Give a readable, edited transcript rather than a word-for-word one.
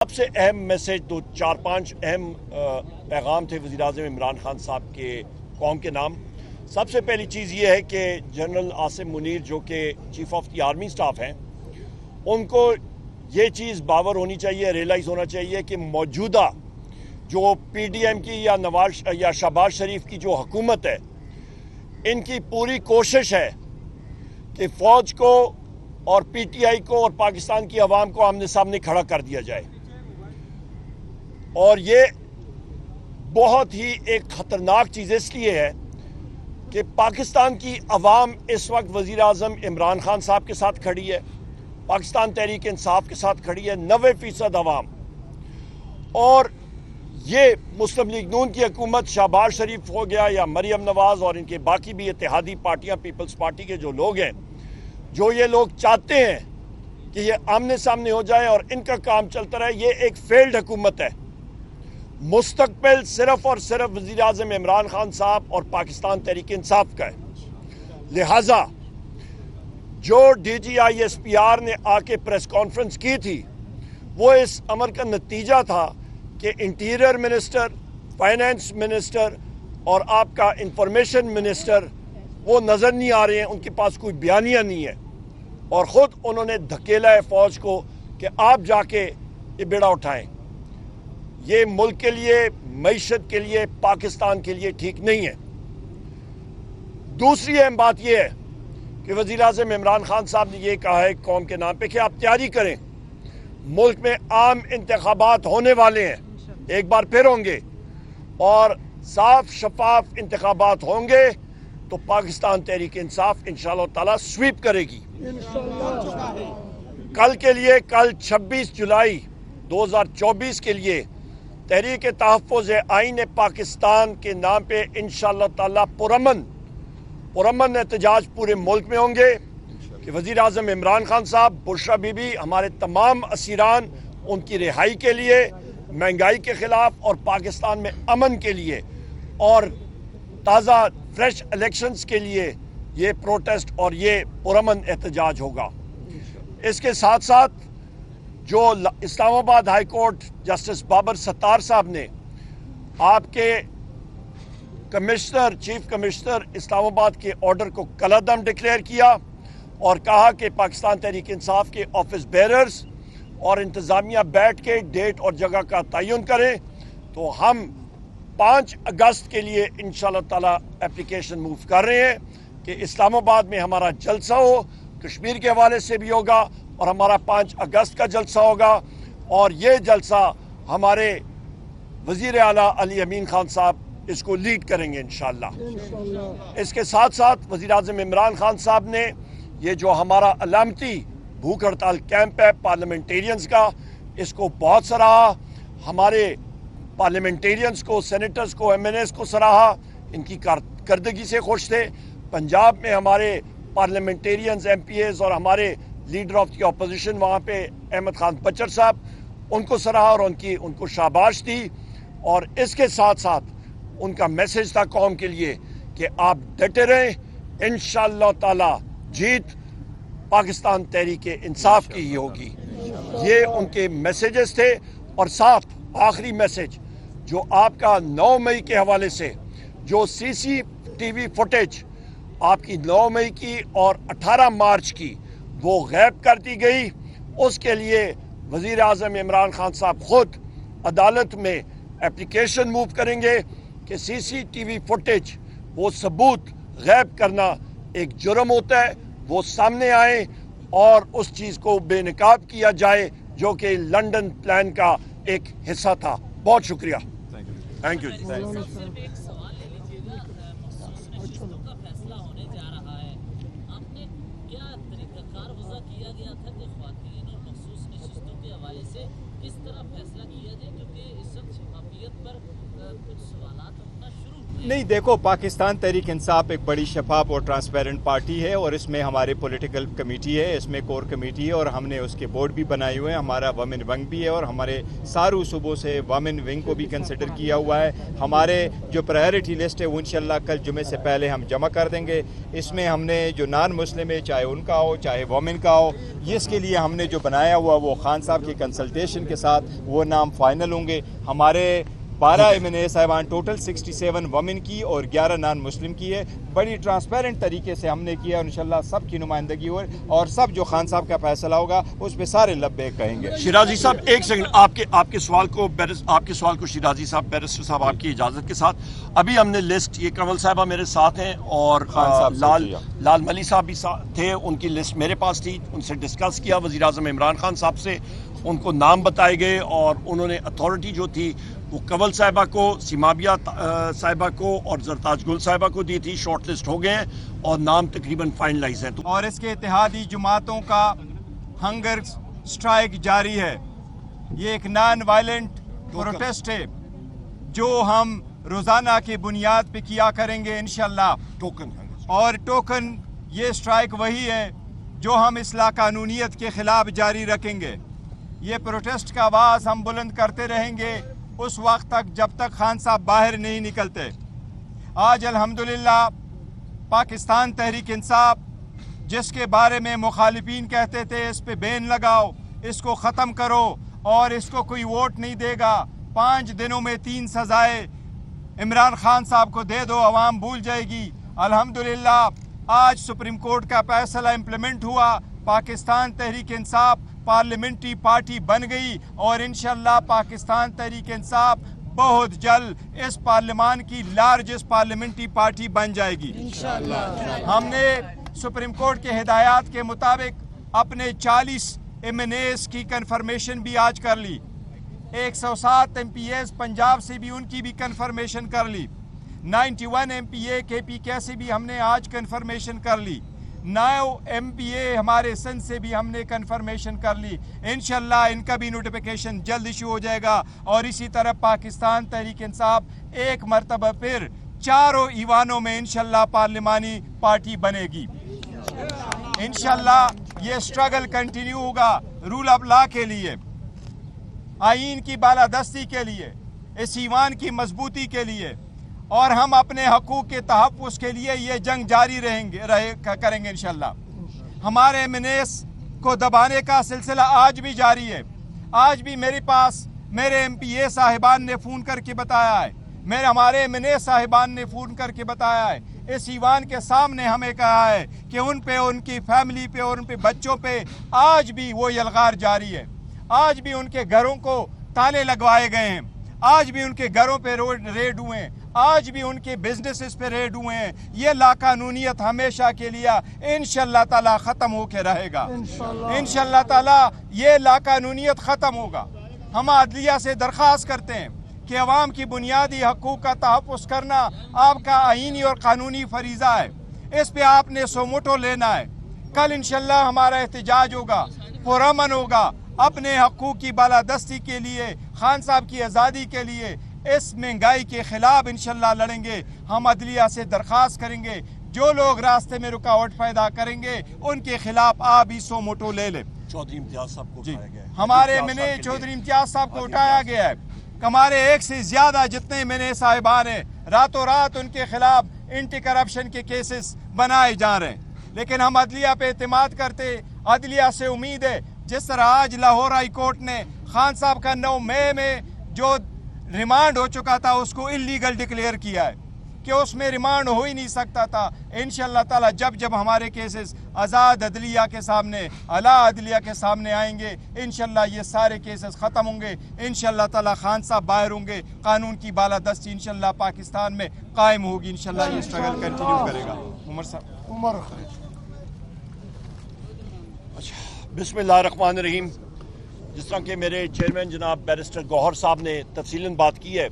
سب سے اہم میسج تو 4-5 اہم پیغام تھے وزیراعظم عمران خان صاحب کے قوم کے نام۔ سب سے پہلی چیز یہ ہے کہ جنرل عاصم منیر جو کہ chief of the army staff ہیں، ان کو یہ چیز باور ہونی چاہیے، ریلائز ہونا چاہیے کہ موجودہ جو پی ڈی ایم کی یا شہباز شریف کی جو حکومت ہے، ان کی پوری کوشش ہے کہ فوج کو اور پی ٹی آئی کو اور پاکستان کی عوام کو آمنے سامنے کھڑا کر دیا جائے، اور یہ بہت ہی ایک خطرناک چیز اس لیے ہے کہ پاکستان کی عوام اس وقت وزیر اعظم عمران خان صاحب کے ساتھ کھڑی ہے، پاکستان تحریک انصاف کے ساتھ کھڑی ہے، 90% عوام، اور یہ مسلم لیگ نون کی حکومت، شہباز شریف ہو گیا یا مریم نواز اور ان کے باقی بھی اتحادی پارٹیاں، پیپلز پارٹی کے جو لوگ ہیں، جو یہ لوگ چاہتے ہیں کہ یہ آمنے سامنے ہو جائے اور ان کا کام چلتا رہے، یہ ایک فیلڈ حکومت ہے۔ مستقبل صرف اور صرف وزیر اعظم عمران خان صاحب اور پاکستان تحریک انصاف کا ہے، لہٰذا جو D G I S P R نے آ کے پریس کانفرنس کی تھی، وہ اس امر کا نتیجہ تھا کہ انٹیریئر منسٹر، فائنانس منسٹر اور آپ کا انفارمیشن منسٹر وہ نظر نہیں آ رہے ہیں، ان کے پاس کوئی بیانیہ نہیں ہے، اور خود انہوں نے دھکیلا ہے فوج کو کہ آپ جا کے یہ بیڑا اٹھائیں۔ یہ ملک کے لیے، معیشت کے لیے، پاکستان کے لیے ٹھیک نہیں ہے۔ دوسری اہم بات یہ ہے کہ وزیر اعظم عمران خان صاحب نے یہ کہا ہے قوم کے نام پہ کہ آپ تیاری کریں، ملک میں عام انتخابات ہونے والے ہیں، ایک بار پھر ہوں گے، اور صاف شفاف انتخابات ہوں گے تو پاکستان تحریک انصاف انشاءاللہ تعالی سویپ کرے گی۔ کل کے لیے، کل 26 جولائی 2024 کے لیے تحریک تحفظ آئین پاکستان کے نام پہ انشاءاللہ تعالی پرامن احتجاج پورے ملک میں ہوں گے کہ وزیر اعظم عمران خان صاحب، بشرا بی بی، ہمارے تمام اسیران، ان کی رہائی کے لیے، مہنگائی کے خلاف اور پاکستان میں امن کے لیے اور تازہ فریش الیکشنز کے لیے یہ پروٹیسٹ اور یہ پرامن احتجاج ہوگا۔ اس کے ساتھ ساتھ جو اسلام آباد ہائی کورٹ جسٹس بابر ستار صاحب نے آپ کے کمشنر، چیف کمشنر اسلام آباد کے آرڈر کو کالعدم ڈکلیئر کیا اور کہا کہ پاکستان تحریک انصاف کے آفس بیررز اور انتظامیہ بیٹھ کے ڈیٹ اور جگہ کا تعین کریں، تو ہم 5 اگست کے لیے انشاءاللہ تعالی اپلیکیشن موو کر رہے ہیں کہ اسلام آباد میں ہمارا جلسہ ہو، کشمیر کے حوالے سے بھی ہوگا اور ہمارا 5 اگست کا جلسہ ہوگا، اور یہ جلسہ ہمارے وزیر اعلیٰ علی امین خان صاحب اس کو لیڈ کریں گے انشاءاللہ۔ اس کے ساتھ ساتھ وزیر اعظم عمران خان صاحب نے یہ جو ہمارا علامتی بھوک ہڑتال کیمپ ہے پارلیمنٹیرینز کا، اس کو بہت سراہا، ہمارے پارلیمنٹیرینز کو، سینیٹرز کو، ایم این ایز کو سراہا، ان کی کارکردگی سے خوش تھے۔ پنجاب میں ہمارے پارلیمنٹیرینز، ایم پی ایز اور ہمارے لیڈر آف دی اپوزیشن وہاں پہ احمد خان پچر صاحب، ان کو سراہا اور ان کو شاباش دی، اور اس کے ساتھ ساتھ ان کا میسج تھا قوم کے لیے کہ آپ ڈٹے رہیں، انشاءاللہ تعالی جیت پاکستان تحریک انصاف کی ہی ہوگی۔ یہ ان کے میسیجز تھے، اور ساتھ آخری میسج جو آپ کا 9 مئی کے حوالے سے جو سی سی ٹی وی فوٹیج آپ کی 9 مئی کی اور 18 مارچ کی وہ غائب کر دی گئی، اس کے لیے وزیر اعظم عمران خان صاحب خود عدالت میں اپلیکیشن موو کریں گے کہ سی سی ٹی وی فوٹیج وہ ثبوت غائب کرنا ایک جرم ہوتا ہے، وہ سامنے آئے اور اس چیز کو بے نقاب کیا جائے جو کہ لنڈن پلان کا ایک حصہ تھا۔ بہت شکریہ۔ Thank you. کس طرح فیصلہ کیا جائے، کیونکہ اس وقت شفافیت پر کچھ سوالات اٹھنا شروع नहीं, देखो, पाकिस्तान तहरीक इंसाफ एक बड़ी शफाफ और ट्रांसपेरेंट पार्टी है और इसमें हमारे पॉलिटिकल कमेटी है, इसमें कोर कमेटी है और हमने उसके बोर्ड भी बनाए हुए हैं। हमारा वमेन विंग भी है और हमारे सारू सूबों से वमेन विंग को भी कंसिडर किया हुआ है। हमारे जो प्रायोरिटी लिस्ट है वो इंशाल्लाह कल जुमे से पहले हम जमा कर देंगे। इसमें हमने जो नॉन मुस्लिम है, चाहे उनका हो चाहे वमेन का हो, इसके लिए हमने जो बनाया हुआ वो खान साहब के कंसल्टेशन के साथ वो नाम फाइनल होंगे। हमारे 12 एमएनए साहिबान, टोटल 67 वमेन की और 11 नॉन मुस्लिम की है। बड़ी ट्रांसपेरेंट तरीके से हमने किया और इंशाल्लाह सब की नुमाइंदगी हो और सब जो खान साहब का फैसला होगा उस पर सारे लब्बैक कहेंगे। शिराजी साहब एक सेकंड, आपके सवाल को शिराजी साहब, बैरिस्टर साहब, आपकी इजाज़त के साथ अभी हमने लिस्ट, ये कंवल साहबा मेरे साथ हैं और लाल मली साहब भी थे, उनकी लिस्ट मेरे पास थी, उनसे डिस्कस किया वज़ीर आज़म इमरान खान साहब से, उनको नाम बताए गए और उन्होंने अथॉरिटी जो थी वो कंवल साहिबा को, सिमाबिया साहिबा को और जरताज गुल साहिबा को दी थी। शॉर्ट लिस्ट हो गए हैं और नाम तकरीबन फाइनलाइज हैं। और इसके इत्तेहादी जमातों का हंगर स्ट्राइक जारी है। ये एक नॉन वायलेंट प्रोटेस्ट है जो हम रोज़ाना की बुनियाद पे किया करेंगे इंशाल्लाह। टोकन ये स्ट्राइक वही है जो हम इस्लाह कानूनियत के ख़िलाफ़ जारी रखेंगे। ये प्रोटेस्ट का आवाज़ हम बुलंद करते रहेंगे उस वक्त तक जब तक खान साहब बाहर नहीं निकलते। आज अल्हम्दुलिल्लाह पाकिस्तान तहरीक इंसाफ, जिसके बारे में मुखालिफिन कहते थे इस पे बैन लगाओ, इसको ख़त्म करो और इसको कोई वोट नहीं देगा, 5 दिनों में 3 सज़ाएँ इमरान खान साहब को दे दो, अवाम भूल जाएगी। अल्हम्दुलिल्लाह आज सुप्रीम कोर्ट का फैसला इम्प्लीमेंट हुआ, पाकिस्तान तहरीक इंसाफ पार्लियामेंट्री पार्टी बन गई और इंशाल्लाह पाकिस्तान तहरीक इंसाफ बहुत जल्द इस पार्लियामान की लार्जेस्ट पार्लियामेंट्री पार्टी बन जाएगी इंशाल्लाह। हमने सुप्रीम कोर्ट के हिदायत के मुताबिक अपने 40 एमएनएस की कन्फर्मेशन भी आज कर ली। 107 एमपीएस पंजाब से भी उनकी भी कन्फर्मेशन कर ली। 91 एमपीए केपीके से भी हमने आज कन्फर्मेशन कर ली। 9 एमपीए हमारे सिंध से भी हमने कन्फर्मेशन कर ली। इंशाल्लाह इनका भी नोटिफिकेशन जल्द इशू हो जाएगा और इसी तरह पाकिस्तान तहरीक इंसाफ एक मरतबा फिर 4 ईवानों में इंशाल्लाह पार्लिमानी पार्टी बनेगी। इंशाल्लाह ये स्ट्रगल कंटिन्यू होगा रूल ऑफ लॉ के लिए, आईन की बालादस्ती के लिए, इस ईवान की मजबूती के लिए और हम अपने हकूक़ के तहफ़्फ़ुज़ के लिए ये जंग जारी करेंगे इंशाल्लाह। हमारे एमएनएस को दबाने का सिलसिला आज भी जारी है। आज भी मेरे पास मेरे एमपीए साहिबान ने फ़ोन करके बताया है, हमारे एमएनए साहिबान ने फ़ोन करके बताया है, इस ईवान के सामने हमें कहा है कि उन पे, उनकी फैमिली पे और उन पे बच्चों पे आज भी वो यलगार जारी है। आज भी उनके घरों को ताले लगवाए गए हैं, आज भी उनके घरों पे रेड हुए हैं, आज भी उनके बिजनेसेस पे रेड हुए हैं। ये लाकानूनियत हमेशा के लिए इंशाल्लाह ताला ख़त्म होके रहेगा। इंशाल्लाह ताला ये लाकानूनियत ख़त्म होगा। हम अदलिया से दरख्वास्त करते हैं कि अवाम की बुनियादी हकूक़ का तहफ़्फ़ुज़ करना आपका आईनी और क़ानूनी फरीज़ा है। इस पे आपने सोमोटो लेना है। कल इंशाल्लाह हमारा एहतजाज होगा, पुरअमन होगा, अपने हकूक़ की बालादस्ती के लिए, खान साहब की आज़ादी के लिए, इस महंगाई के खिलाफ इंशाल्लाह लड़ेंगे। हम अदलिया से दरख्वास्त करेंगे जो लोग रास्ते में रुकावट पैदा करेंगे उनके खिलाफ आप ही सो मोटो ले लें। चौधरी इम्तियाज साहब को उठाया गया है, हमारे मैंने चौधरी इम्तियाज साहब को उठाया गया है। हमारे 1 से ज्यादा जितने मैंने साहिबान हैं रातों रात उनके खिलाफ एंटी करप्शन के केसेस बनाए जा रहे हैं, लेकिन हम अदलिया पे एतमाद करते। अदलिया से उम्मीद है जिस तरह आज लाहौर हाई कोर्ट ने खान साहब का 9 मई में जो रिमांड हो चुका था उसको इलीगल डिक्लेयर किया है कि उसमें रिमांड हो ही नहीं सकता था। इंशाल्लाह ताला जब जब हमारे केसेस आज़ाद अदलिया के सामने, अला अदलिया के सामने आएंगे, इंशाल्लाह ये सारे केसेस ख़त्म होंगे। इंशाल्लाह ताला खान साहब बाहर होंगे, कानून की बालादस्ती इंशाल्लाह पाकिस्तान में कायम होगी। इंशाल्लाह ये स्ट्रगल कंटिन्यू करेगा। उमर साहब। बिस्मिल्लाहिर्रहमानिर्रहीम। जिस तरह के मेरे चेयरमैन जनाब बैरिस्टर गौहर साहब ने तफसीलन बात की है,